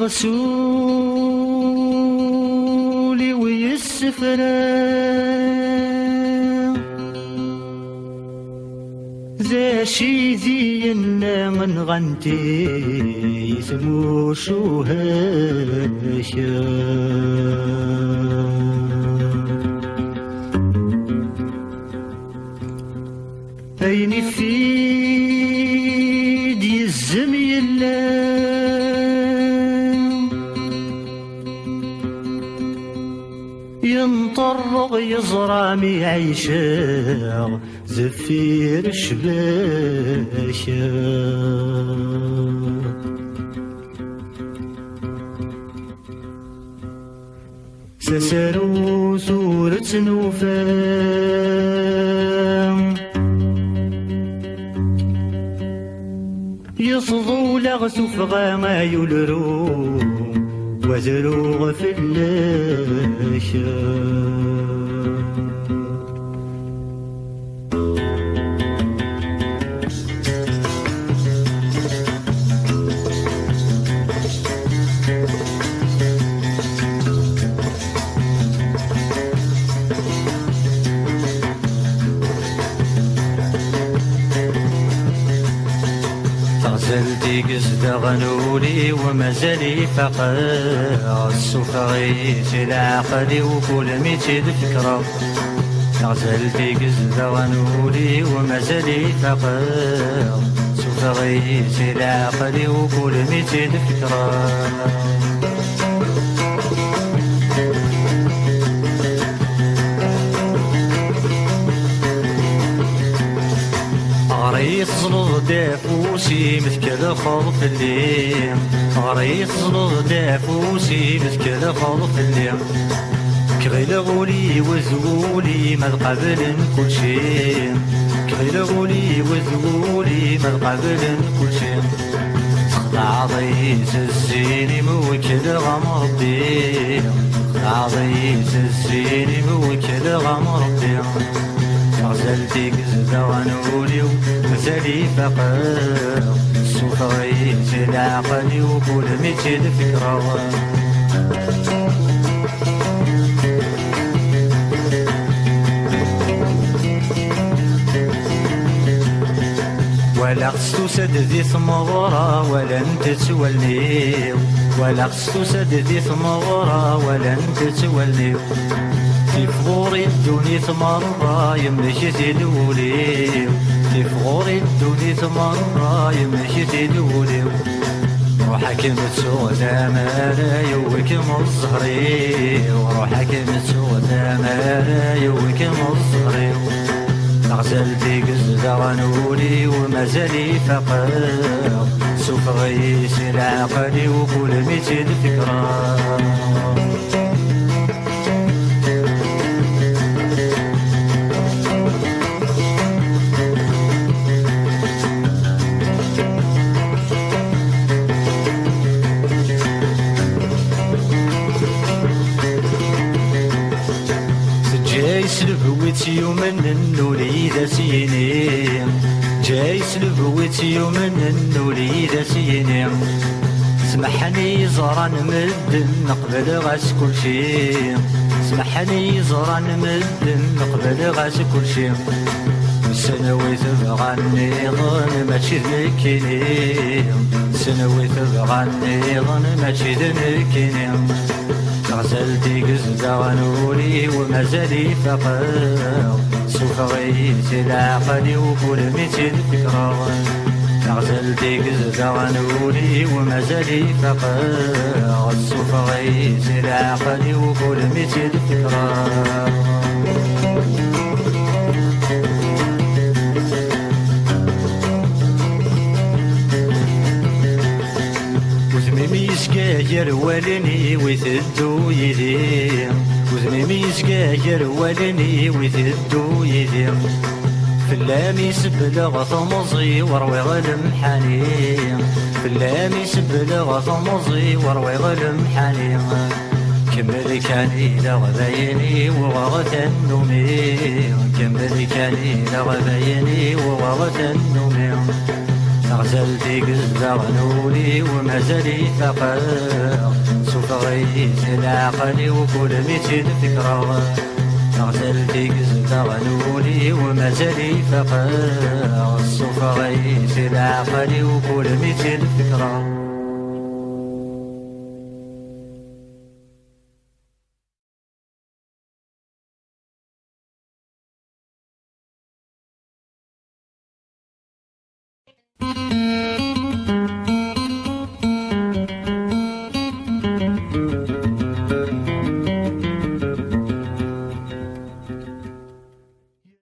يغسولي ويسفرا ذا شي ذينا من غنتي يسمو شو هاشا أين في دي الزميلة ينطرق يزرامي عيشا زفير شباشا سسرو سورة نوفام يصدو لغسو فغاما يلرو وزروغ في اللاشا زلتي قصد غنولي ومازالي فقر السفغيت العقلي وكل ميتي فكرة غزلتي قصد غنولي ومازالي فقر السفغيت العقلي وكل ميتي فكرة غريت زلط دافوسي مثكل خلف الليل غريت زلط دافوسي مثكل خلف الليل كغيل غولي وزولي ما قبل كل شيء كغيل غولي وزولي ما قبل كل شيء عضيت الزين موكل غمر بي عضيت الزين موكل غمر بي غزلتي قزد غنولي ومازالي فقر السفغيت العقلي وكل ميتي فكرة ولا خصو سد ذي ثمغرة ولا انت توليو ولا خصو سد ذي ثمغرة ولا انت توليو في فغوري الدوني ثمرة يمشي تدولي في فغوري الدوني ثمرة يمشي تدولي روحك متسوى ثمارة يوكم الزهري وروحك متسوى ثمارة يوكم الزهري غزلتي قزد غنولي ومازالي فقر سفغيت العقلي وكل ميتي فكرة سلبويت يومن النوري ذا سيني جاي سلبويت يومن النوري ذا سيني سمحني زران مدن نقبل غاس كل شي سمحني زران مدن نقبل غاس كل شي سنوي تبغى النظام ماشي ذكيني سنوي تبغى النظام ماشي ذكيني غزلتي قزد غنولي ومازالي فقر سفغيت العقلي وكل ميتي فكرة غزلتي قزد غنولي ومازالي فقر سفغيت العقلي وكل ميتي فكرة يسقاير ولني ويثدو يدي وذميمي يسقاير ولني ويثدو يدي فلام يسبلغ ثمزي وروي غلم حنين فلام يسبلغ ثمزي وروي غلم حنين كمل كاني لغبيني وغغت النومي كمل كاني لغبيني وغغت النومي غزل ديك الزغنولي وما زالي فقر سوف غيث العقل وكل ميت الفكرة غزل ديك الزغنولي وما زالي فقر سوف غيث العقل وكل ميت الفكرة